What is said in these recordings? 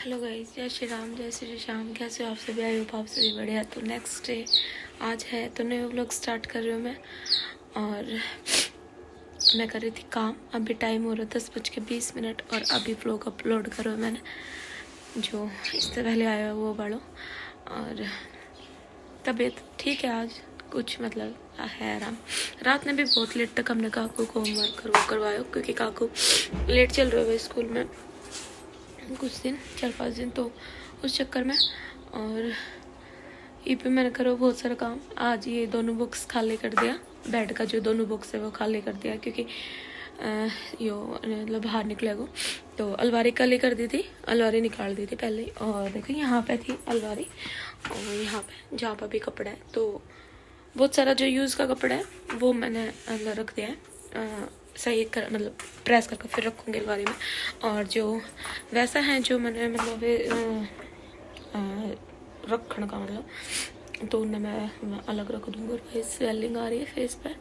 Hello guys, जय श्री राम, जय श्री श्याम। कैसे हो आप सभी? आई होप आप सभी बढ़िया। तो नेक्स्ट डे आज है, तो नए व्लॉग स्टार्ट कर रही हूँ मैं। और मैं कर रही थी काम। अभी टाइम हो रहा है 10:20 और अभी व्लॉग अपलोड करो मैंने, जो इससे पहले आया है वो वालों। और तबीयत ठीक है आज, कुछ मतलब है आराम। रात में भी बहुत लेट तक हमने काकू को होमवर्क करवाया, क्योंकि काकू लेट चल रहा है स्कूल में कुछ दिन, 4-5 दिन, तो उस चक्कर में। और ये पे मैंने करो बहुत सारा काम। आज ये दोनों बुक्स खाली कर दिया, बेड का जो दोनों बुक्स है वो खाली कर दिया, क्योंकि यो मतलब बाहर निकले को। तो अलमारी खाली कर दी थी, अलमारी निकाल दी थी पहले। और देखो यहाँ पे थी अलमारी, और यहाँ पे जहाँ पर भी कपड़ा है, तो बहुत सारा जो यूज़ का कपड़ा है वो मैंने अंदर रख दिया है। सही कर मतलब प्रेस करके फिर रखूँगी अलमारी में। और जो वैसा है जो मैंने मतलब रखने का मतलब, तो उन्हें मैं अलग रख दूँगी। और स्वेलिंग आ रही है फेस पर,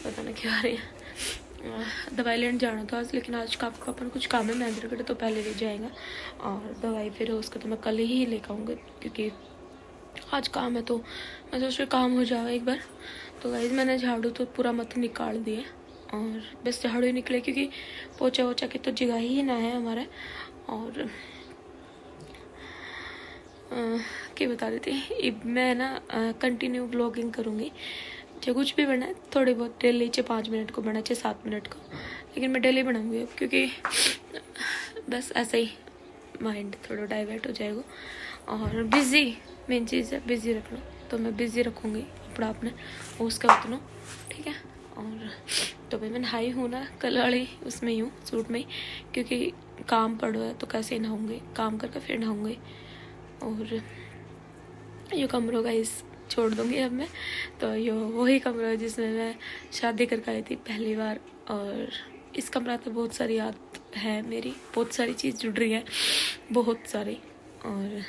पता नहीं क्यों आ रही है। दवाई लेने जाना था आज, लेकिन आज का अपन कुछ काम है महेंद्र गढ़, तो पहले ले जाएगा। और दवाई फिर उसका तो मैं कल ही लेकर आऊँगी, क्योंकि आज काम है। तो मैं सोच रही काम हो जाए एक बार। तो गाइस मैंने झाड़ू तो पूरा मत निकाल दिए, और बस झाड़ू ही निकले, क्योंकि पोछा वोछा की तो जगह ही ना है हमारे। और क्या बता रही थी, मैं ना कंटिन्यू व्लॉगिंग करूँगी। जो कुछ भी बना है थोड़ी बहुत डेली, 5 मिनट को बना, 7 मिनट को, लेकिन मैं डेली बनाऊँगी अब, क्योंकि बस ऐसे ही माइंड थोड़ा डाइवर्ट हो जाएगा। और बिज़ी मेन चीज़ है, बिज़ी रखना। तो मैं बिज़ी रखूँगी अपना अपने उसका उतना, ठीक है। और तो भाई मैं नहाई हूँ ना, कल वाली उसमें ही हूँ, सूट में ही, क्योंकि काम पड़ रहा है तो कैसे नहाऊँगी, काम करके फिर नहाऊँगी। और ये कमरों का इस छोड़ दूँगी अब मैं। तो ये वही कमरा है जिसमें मैं शादी करके आई थी पहली बार। और इस कमरा तो बहुत सारी याद है मेरी, बहुत सारी चीज़ जुड़ रही है, बहुत सारी। और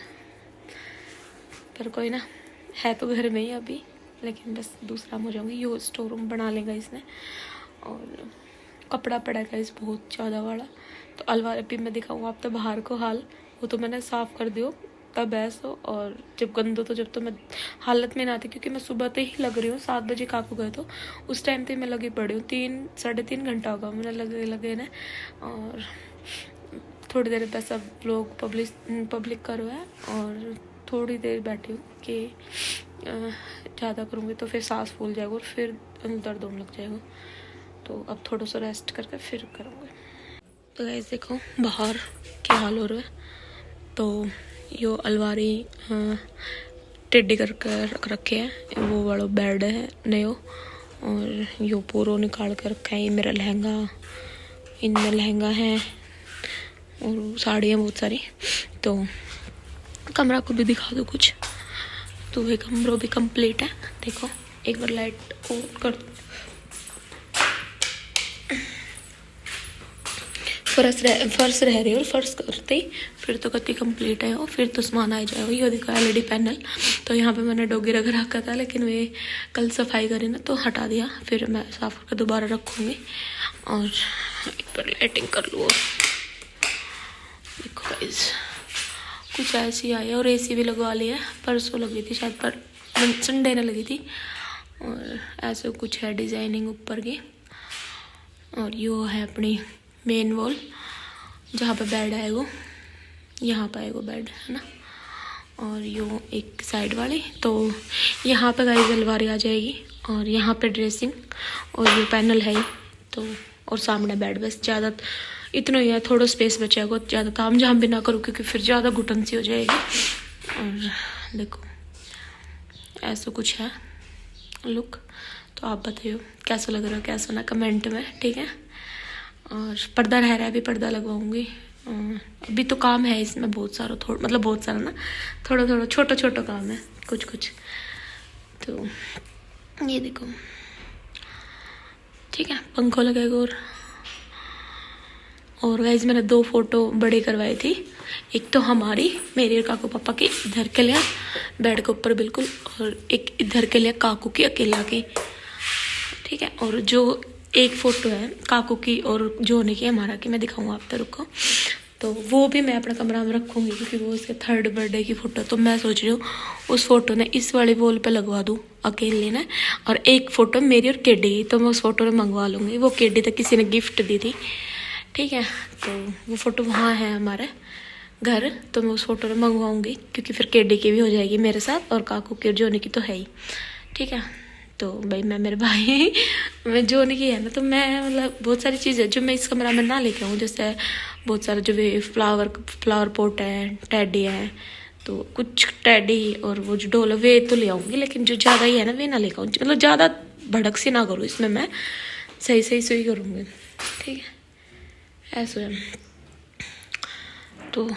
पर कोई ना, है तो घर में ही अभी, लेकिन बस दूसरा हो जाऊँगी। यो स्टोर रूम बना लेगा इसने। और कपड़ा पड़ेगा इस बहुत ज़्यादा वाला, तो अलमारी भी मैं दिखाऊँ आप तो बाहर को हाल, वो तो मैंने साफ़ कर दियो तब ऐसा। और जब गंदो तो जब तो मैं हालत में ना थी, क्योंकि मैं सुबह से ही लग रही हूँ। 7 बजे काकू गए तो उस टाइम पे मैं लगी पड़ी हूँ, 3-3.5 घंटा होगा मैंने लगे ना। और थोड़ी देर पे सब लोग पब्लिक करो है, और थोड़ी देर बैठी हूँ कि ज़्यादा करूँगी तो फिर सांस फूल जाएगा और फिर दर्द होने लग जाएगा। तो अब थोड़ा सा रेस्ट करके फिर करूँगी। तो गाइस देखो बाहर क्या हाल हो रहा है। तो यो अलमारी टेढ़ी करके रख रखे है, वो वाला बेड है नयो। और यो पूरा निकाल कर रखा है। ये मेरा लहंगा, इनमें लहंगा है और साड़ियाँ बहुत सारी। तो कमरा को भी दिखा दो कुछ। तो ये कमरा भी कंप्लीट है। देखो एक बार लाइट ऑन कर दो। फर्श रह रही है, और फर्श करते ही फिर तो कति कंप्लीट है। और फिर तो सामान आ जाएगा। ये देखो LED पैनल, तो यहाँ पे मैंने डॉगी रख रखा था, लेकिन वे कल सफाई करी ना तो हटा दिया। फिर मैं साफ करके दोबारा रखूँगी। और एक बार लाइटिंग कर लूँ। देखो गाइस कुछ ऐसी आई है। और AC भी लगवा ली है, परसों लगी थी शायद, पर संडे ने लगी थी। और ऐसे कुछ है डिज़ाइनिंग ऊपर की। और यो है अपनी मेन वॉल, जहाँ पे बेड आएगा, यहाँ पे आएगा बेड, है ना। और यो एक साइड वाली, तो यहाँ पे गाइस अलमारी आ जाएगी। और यहाँ पे ड्रेसिंग, और ये पैनल है तो, और सामने बेड। बस ज़्यादा इतना ही है, थोड़ा स्पेस बचेगा, ज़्यादा काम झाम भी ना करूँ, क्योंकि फिर ज़्यादा घुटन सी हो जाएगी। और देखो ऐसा कुछ है लुक। तो आप बताइए कैसा लग रहा है, कैसा ना, कमेंट में, ठीक है। और पर्दा रह रहा है, अभी पर्दा लगवाऊंगी। अभी तो काम है इसमें बहुत सारा, मतलब बहुत सारा ना, थोड़ा छोटा काम है कुछ। तो ये देखो, ठीक है, पंखा लगेगा। और गाइस मैंने 2 फोटो बड़ी करवाई थी। एक तो हमारी, मेरे और काकू पापा की इधर के लिए बेड के ऊपर बिल्कुल, और एक इधर के लिए काकू की अकेला की, ठीक है। और जो एक फ़ोटो है काकू की और जोने की हमारा की, मैं दिखाऊंगा आप तक, रुको। तो वो भी मैं अपने कमरा में रखूँगी क्योंकि वो उसके 3rd बर्थडे की फ़ोटो। तो मैं सोच रही हूँ उस फ़ोटो ने इस वाले वॉल पे लगवा दूँ अकेले ने, और एक फ़ोटो मेरी और केडी की, तो मैं उस फोटो में मंगवा लूँगी। वो केडी तक किसी ने गिफ्ट दी थी, ठीक है। तो वो फ़ोटो वहाँ है हमारे घर, तो मैं उस फोटो में मंगवाऊँगी क्योंकि फिर केडी की भी हो जाएगी मेरे साथ, और काकू की और जोनी की तो है ही, ठीक है। तो भाई मैं मेरे भाई मैं जोनी की है ना, तो मैं मतलब बहुत सारी चीज़ें जो मैं इस कमरा में ना लेके आऊँ, जैसे बहुत सारे जो भी फ्लावर पॉट है, टैडी है, तो कुछ टैडी और वो जो डोल है वे तो ले आऊँगी, लेकिन जो ज़्यादा ही है ना वे ना लेकर आऊँ, मतलब ज़्यादा भड़क सी ना करूँ इसमें, मैं सही से ही करूँगी, ठीक है। ऐसा है तो,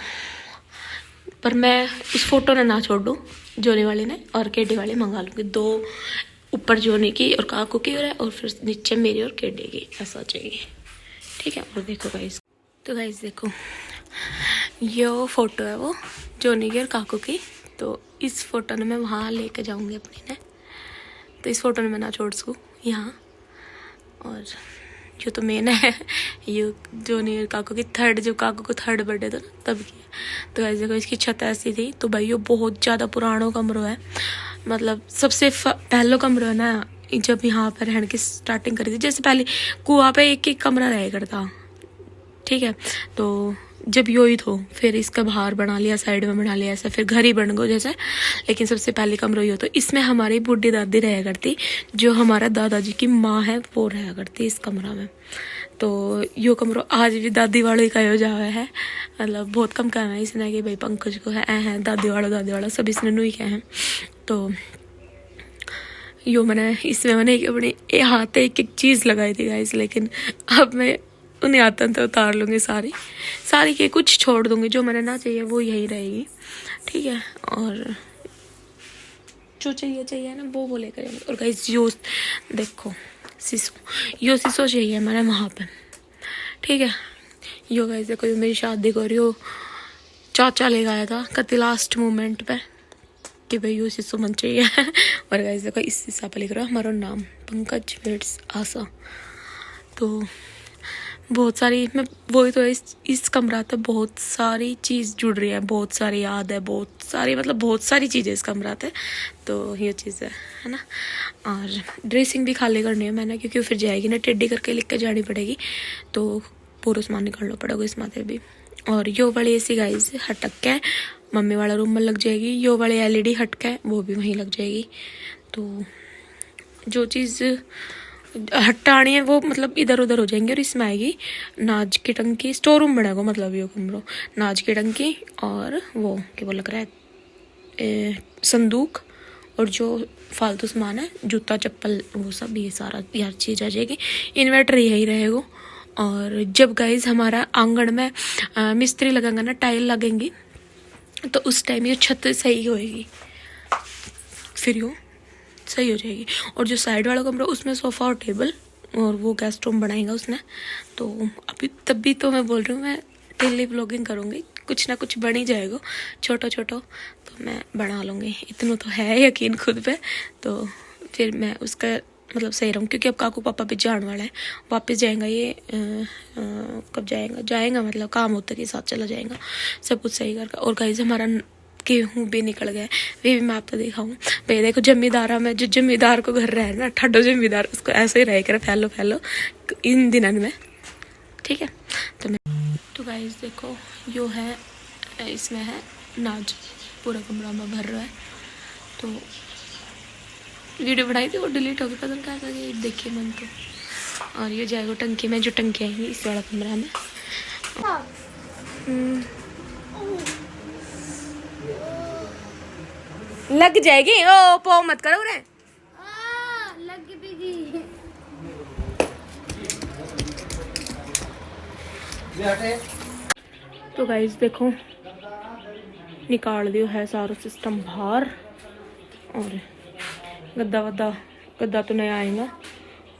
पर मैं उस फोटो ने ना छोड़ दूँ, जोनी वाली ने और केडी वाली मंगा लूँगी। 2 ऊपर जोनी की और काकू की और फिर नीचे मेरी और केडी की, ऐसा चाहिए, ठीक है। और देखो गाइस, तो गाइस देखो ये फोटो है वो जोनी की और काकू की, तो इस फोटो ने मैं वहाँ लेके जाऊँगी अपनी ने, तो इस फोटो ने मैं ना छोड़ सकूँ यहाँ। और जो तो मेन है ये जोनी और काकू की जो काकू को 3rd बर्थडे था ना तब की। तो ऐसे देखो इसकी छत ऐसी थी, तो भाई ये बहुत ज़्यादा पुराना कमरा है, मतलब सबसे पहला कमरा है ना, जब यहाँ पर रहने की स्टार्टिंग करी थी। जैसे पहले कुआं पे एक कमरा रह करता, ठीक है। तो जब यो ही तो फिर इसका बाहर बना लिया, साइड में बना लिया, ऐसा फिर घर ही बन गो जैसे, लेकिन सबसे पहले कमरा यो तो इसमें हमारी बूढ़ी दादी रहा करती, जो हमारा दादाजी की माँ है वो रहा करती इस कमरा में। तो यो कमरा आज भी दादी वालों का हो जा है, मतलब बहुत कम कहना है इसने कि भाई पंकज को है दादी वाला सब इसने नहीं कहे हैं। तो यो मैंने इसमें अपने हाथ एक चीज़ लगाई थी गाइस, लेकिन अब मैं उन्हें आता तो उतार लूँगी सारी के, कुछ छोड़ दूँगी, जो मैंने ना चाहिए वो यही रहेगी, ठीक है। और जो चाहिए ना वो लेकर जाएंगे। और गाइस यो देखो शीशो चाहिए हमारे वहाँ पे, ठीक है। यो गाइस देखो मेरी शादी को यो चाचा ले गया था कति लास्ट मोमेंट पे कि भाई यो शीशो मन चाहिए और गाइस देखो इस शीशा पे लिख रहा है हमारा नाम पंकज वेड्स आशा। तो बहुत सारी मैं वही तो इस कमरा तक बहुत सारी चीज़ जुड़ रही है, बहुत सारी याद है, बहुत सारी चीज़ें इस कमरा तक। तो ये चीज़ है ना। और ड्रेसिंग भी खाली करनी है मैंने, क्योंकि फिर जाएगी ना टेढ़ी करके लिख के जानी पड़ेगी, तो पूरा सामान निकालना पड़ेगा इस माथे भी। और यो वाली ऐसी गाइस हटक के मम्मी वाला रूम में लग जाएगी, यो वाली LED हटका है वो भी वहीं लग जाएगी। तो जो चीज़ हटानी है वो मतलब इधर उधर हो जाएंगे, और इसमें आएगी नाज की टंकी, स्टोर रूम बनेगा मतलब ये कमरा, नाज की टंकी और वो क्या वो लग रहा है संदूक, और जो फालतू सामान है जूता चप्पल वो सब, ये सारा यार चीज़ आ जाएगी। इन्वर्टर यही रहेगा। और जब गाइज हमारा आंगन में मिस्त्री लगेगा ना, टाइल लगेंगी, तो उस टाइम ये छत सही होएगी, फिर यूँ सही हो जाएगी। और जो साइड वाला कमरा उसमें सोफ़ा और टेबल और वो गेस्ट रूम बनाएगा उसने। तो अभी तब भी तो मैं बोल रही हूँ मैं डेली ब्लॉगिंग करूँगी, कुछ ना कुछ बन ही जाएगा छोटा तो मैं बना लूँगी, इतना तो है यकीन खुद पे। तो फिर मैं उसका मतलब सही रहूँ, क्योंकि अब काकू पापा भी जाने वाला है, वापस जाएगा ये कब जाएगा मतलब काम होते के साथ चला जाएगा, सब कुछ सही करके। और गाइस हमारा गेहूँ भी निकल गया, वे भी मैं आपको दिखाऊँ। भाई देखो जमींदारा में जो जमींदार को घर रहे ना, ठड्डो जमींदार, उसको ऐसे ही रह कर फैलो इन दिनों में, ठीक है। तो गाइस देखो यो है, इसमें है नाज, पूरा कमरा में भर रहा है। तो वीडियो बनाई थी वो डिलीट हो गई, पता नहीं क्या था, देखिए मन तो। और ये जाएगा टंकी में, जो टंकी आएगी इस वाला कमरा में। लग जाएगी, ओ पो मत करो रे, लग भी। तो गाइस देखो निकाल दियो है सारा सिस्टम बाहर, और गद्दा तो नया आएगा।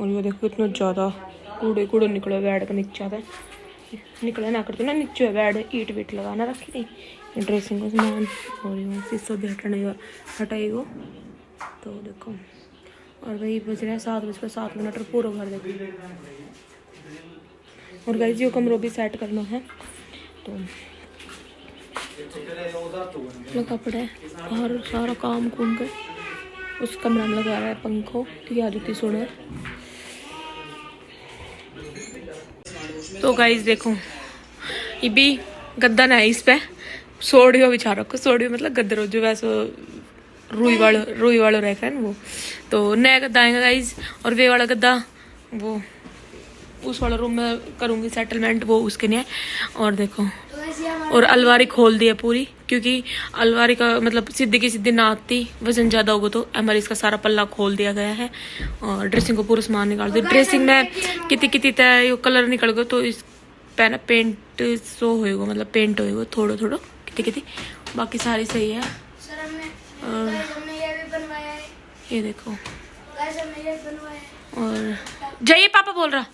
और ये देखो इतना ज़्यादा कूड़े निकले बेड का नीचे था, निकले ना करते ना नीचे बेड, ईट वीट लगाना रखी थी, ड्रेसिंग का सामान, और ये शीशा भी हटाएगा। तो देखो और वही बज रहा है 7:07 और पूरा घर देखो। और गाइस ये कमरों भी सेट करना है, तो कपड़े और सारा काम कूम के उस कमरा में लगा रहा है पंखो ठीक है आजुती सोने। तो गाइस देखो ये भी गद्दा ना है इस पे सोडियो बिछा रखो। सोडियो मतलब गद्दर जो वैसे रुई वाला रहता है ना वो। तो नया गद्दा आएगा गाइस और वे वाला गद्दा वो उस वाला रूम में करूँगी सेटलमेंट वो उसके लिए। और देखो और अलमारी खोल दी है पूरी क्योंकि अलमारी का मतलब सीधी की सीधी ना आती वजन ज़्यादा होगा तो हमारे इसका सारा पल्ला खोल दिया गया है। और ड्रेसिंग को पूरा सामान निकाल दिया। ड्रेसिंग में कितनी तय कलर निकल गया तो इस पे ना पेंट सो होएगा मतलब पेंट होएगा थोड़ा थोड़ा कितनी बाकी सारी सही है। और ये देखो और जाइए पापा बोल रहा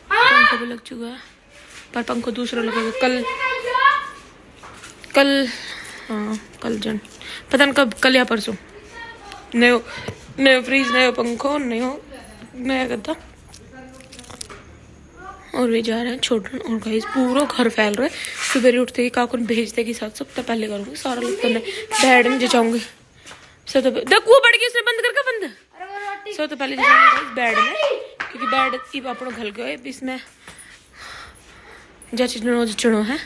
पंखा भी लग चुका है पर पंखा दूसरा लगेगा कल हाँ कल जन पता नहीं कब कल या परसों नयो फ्रीज नयो पंखो नया गद्दा। और वे जा रहे हैं छोटन और गाइस पूरा घर फैल रहा है। सुबह उठते ही काकुन भेजते के साथ सबसे पहले करूँगी सारा लोग करना बेड में जचाऊंगी सब तो देख वो बढ़ गई उसने बंद करके बंद सब तो पहले जचाऊंगी बेड में क्योंकि बेड इब अपना घल गए इसमें जचनो है।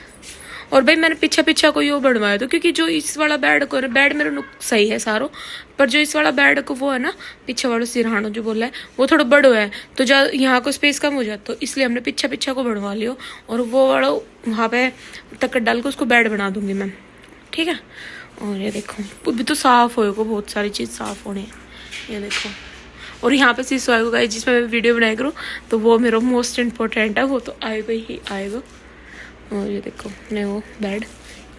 और भाई मैंने पीछा कोई वो बनवाया था क्योंकि जो इस वाला बेड मेरा सही है सारो पर जो इस वाला बेड को वो है ना पीछे वाला सिरहानो जो बोला है वो थोड़ा बड़ो है तो यहाँ को स्पेस कम हो जाता तो इसलिए हमने पीछा को बनवा लियो और वो वाला वहाँ पे तक डाल के उसको बेड बना दूंगी मैं ठीक है। और ये देखो अभी तो साफ होएगा बहुत सारी चीज़ साफ होने ये देखो। और यहाँ पे शीशो आएगा जिसमें मैं वीडियो बनाया करूँ तो वो मेरा मोस्ट इम्पोर्टेंट है वो तो आएगा ही आएगा। और ये देखो नयो बेड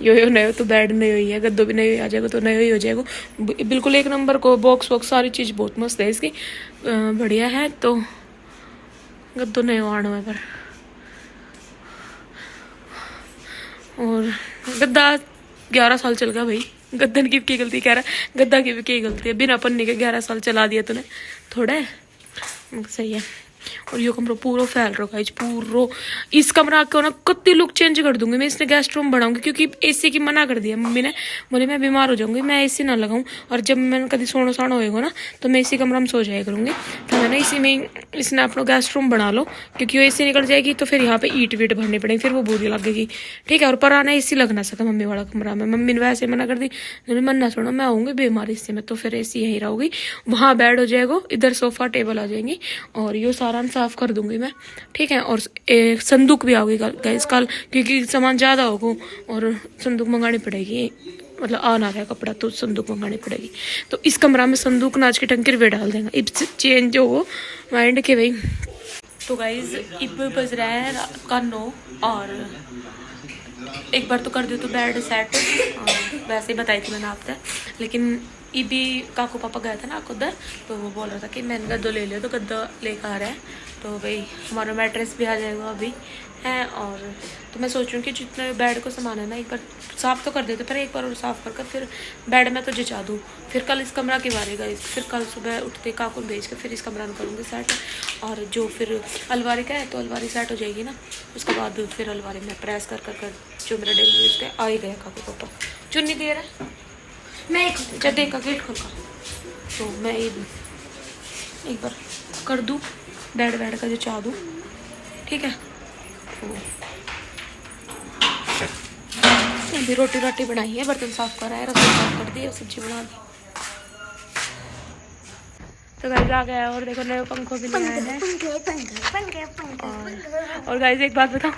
यो नयो तो बेड नयो ही है गद्दो भी नयो आ जाएगा तो नयो ही हो जाएगा बिल्कुल एक नंबर को बॉक्स वॉक्स सारी चीज़ बहुत मस्त है इसकी बढ़िया है। तो गद्दो नयो आना है पर और गद्दा 11 साल चल गया भाई गद्दन की गलती कह रहा गद्दा की भी क्या गलती है बिना पन्ने के 11 साल चला दिया तूने थोड़ा है सही है। और ये कमरा पूरा फैल रखा है पूरा इस कमरा को ना कितनी लुक चेंज कर दूंगी मैं इसने गेस्ट रूम बनाऊंगी क्योंकि एसी की मना कर दिया मम्मी ने बोले मैं बीमार हो जाऊंगी मैं एसी ना लगाऊं और जब मैंने कभी सोना साना होएगा ना तो मैं इसी कमरा में सो जाया करूंगी। तो मैंने इसी में इसने अपना गेस्ट रूम बना लो क्योंकि वो एसी निकल जाएगी तो फिर यहाँ पे ईट वीट भरनी पड़ेगी फिर वो बुरी लगेगी ठीक है। और पुराना एसी लगना सका मम्मी वाला कमरा में मम्मी ने वैसे मना कर दी मन ना छोड़ो मैं आऊँगी बीमार इससे में तो फिर एसी यहीं रहोगी वहाँ बेड हो जाएगा इधर सोफा टेबल आ जाएंगी और ये सारा साफ कर दूंगी मैं ठीक है। और एक संदूक भी आओगी गाइस कल क्योंकि सामान ज़्यादा होगा और संदूक मंगानी पड़ेगी मतलब आ ना रहा कपड़ा तो संदूक मंगानी पड़ेगी। तो इस कमरा में संदूक नाच के टंकी वे डाल देंगे इब चेंज हो माइंड के भाई। तो गाइस इब बज रहा है का 9 और एक बार तो कर दो तो बेड सेट वैसे ही बताई थी मैंने आपसे लेकिन ये भी काकू पापा गया था ना उधर तो वो बोल रहा था कि मैंने गद्दो ले लिया तो गद्दा लेकर आ रहा है तो भाई हमारा मैट्रेस भी आ जाएगा अभी है। और तो मैं सोच रही हूँ कि जितना बेड को सामान है ना एक बार साफ़ तो कर देते पर एक बार और साफ़ कर फिर बेड में तो जचा दूँ फिर कल इस कमरा की मारेगा फिर कल सुबह उठते काकू भेज के फिर इस कमरा में करूँगी सेट। और जो फिर अलमारी का है तो अलमारी सेट हो जाएगी ना उसके बाद फिर अलमारी में प्रेस कर जो मेरा डेली यूज का आ ही गया काकू पापा चुन्नी दे रहा है मैं जब का गेट खोल तो मैं एक बार कर दूँ बेड का जो चाह दूँ ठीक है। अभी रोटी बनाई है बर्तन साफ कर रहा है रसोई साफ कर दी सब्जी बना दी तो गाइस आ गया और देखो नए पंखों भी लगाए हैं। और गाइस एक बात बताओ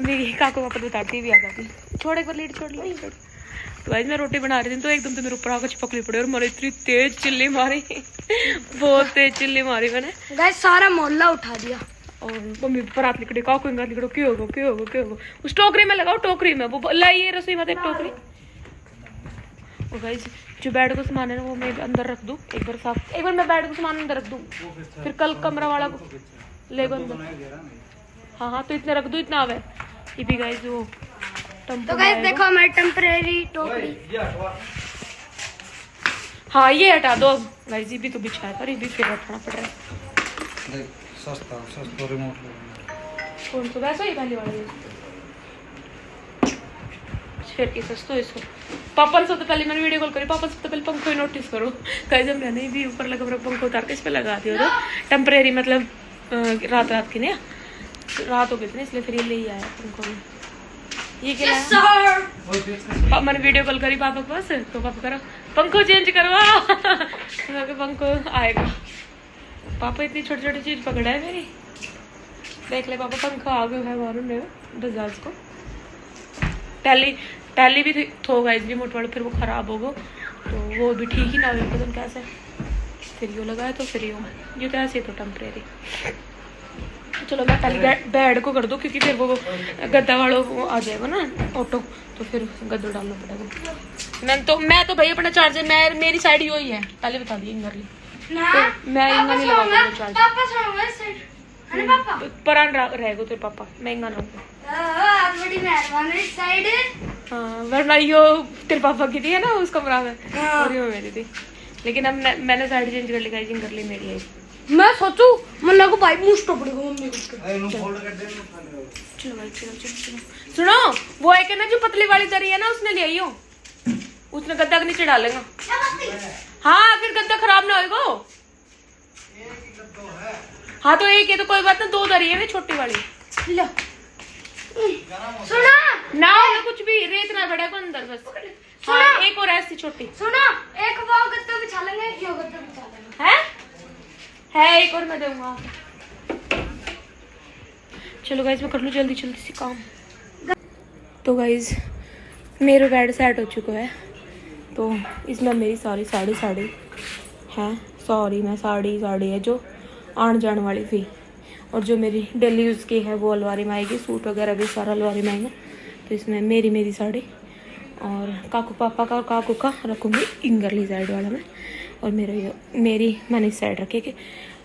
मेरी काकू पापा बताती भी आ जाती छोड़ एक बार लीड छोड़ ली तो गाइस मैं रोटी बना रही थी तो एकदम तो मेरे ऊपर आकर चिपकली पड़ी और मेरी इतनी तेज चिल्ली मारी बहुत तेज चिल्ली मारी मैंने गाइस सारा मोहल्ला उठा दिया और मम्मी पर हाथ लिखड़े काकू लिखड़ो क्यों होगा उस टोकरी में लगाओ टोकरी में वो लाइए रसोई में एक टोकरी। और गाइस जो बेड को सामान है ना वो मैं अंदर रख दूँ एक बार साफ एक बार मैं बेड को सामान अंदर रख दूँ फिर कल कमरा वाला को ले अंदर हाँ तो इतने रख दूँ इतना आवे ये भी गाइस वो तो गाइस देखो हमारी टेम्परेरी टोकरी हाँ ये हटा दो गाइस ये भी तो बिछा है पर ये भी फिर रखना पड़ रहा है सस्ता रिमोट कौन सा वैसा ही पहले वाला फिर की सस्तो इसको पापा ने सबसे पहले मैंने वीडियो कॉल करी पापा सबसे पहले पंखो ही नोटिस करो कहीं जब मैंने भी ऊपर लगा पूरा पंखो उतार के इस पर लगा दिया तो टेम्परेरी मतलब रात की नहीं रात हो गई थी ना इसलिए फिर ये ले ही आया पंखो में ये क्या मैंने वीडियो कॉल करी पापा के पास तो पापा करो पंखो चेंज करवा पंखो आएगा पापा इतनी छोटी छोटी चीज पकड़ा है मेरी देख ले पापा पंखा आ गया है मालूम नहीं बजाज को टैली भी थो गाइस रिमोट वाला फिर वो खराब होगा तो वो भी ठीक ही ना हो पता कैसे फिर यो लगाया तो फिर ये तो ऐसे तो टेम्परेरी चलो मैं पहले बेड को कर दूँ क्योंकि फिर वो गद्दा वालों को आ जाएगा ना ऑटो तो फिर गद्दो डालना पड़ेगा मैं तो भाई अपना चार्जर मेरी साइड यो ही है पहले बता दी इंगरली तो मैं इंगा नहीं लगा चार्जर परान रहेगा तेरे पापा मैं इंगा ना बड़ी मेहरबानी साइड हाँ वरना यो तेरे पापा की थी है ना उस कमरा में और यो मेरी थी लेकिन अब मैंने साइड चेंज कर ली गाइस कर ली मेरी है मैं सोचू मन्ना को भाई मुझ तो पड़ेगा मम्मी को चलो भाई चलो सुनो वो एक है ना जो पतली वाली दरी है ना उसने ले आई हो उसने गद्दा के नीचे डालेगा हाँ फिर गद्दा खराब ना होएगा हाँ तो एक है तो कोई बात ना दो दरी है ना छोटी वाली लो सुना ना होगा कुछ भी रेत ना बढ़ेगा अंदर बस हाँ एक और ऐसी छोटी सुना एक वो गद्दा बिछा लेंगे एक यो गद्दा बिछा लेंगे है एक और मैं दूंगा चलो गाइज मैं कर लूँ जल्दी जल्दी से काम तो गाइज मेरा बेड सेट हो चुका है तो इसमें मेरी सारी साड़ी है सॉरी मैं साड़ी है जो आने जाने वाली थी और जो मेरी डेली यूज़ की है वो अलमारी में आएगी सूट वगैरह भी सारा अलमारी में आएगा तो इसमें मेरी साड़ी और काकू पापा का और काकू का रखूँगी इंगरली साइड वाला में और मेरी मैंने इस साइड रखे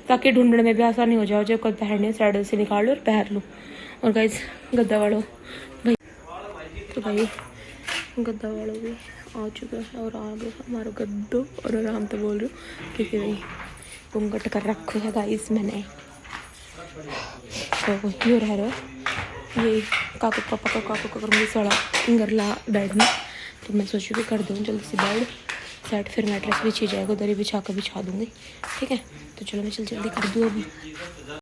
ताकि ढूंढने में भी आसानी हो जाए जब कभी पहनने साइड से निकाल लो और पहन लो और गाइस गद्दा वालों भाई तो भाई गद्दा वालों भी आ चुका है और आ गया हमारा गद्दो और आराम से बोल रही हूँ क्योंकि भाई घूंघट कर रखो है गाइस मैंने तो ये रह रहा है ये काकू पापा का काकू का करूँगी सड़ा इंगरला बेड में तो मैं सोचूँ कि कर दूँ जल्दी से बेड सेट फिर मैट्रेस बिछी जाएगा दरी बिछा कर बिछा दूँगी ठीक है तो चलो मैं जल्दी कर दूँ अभी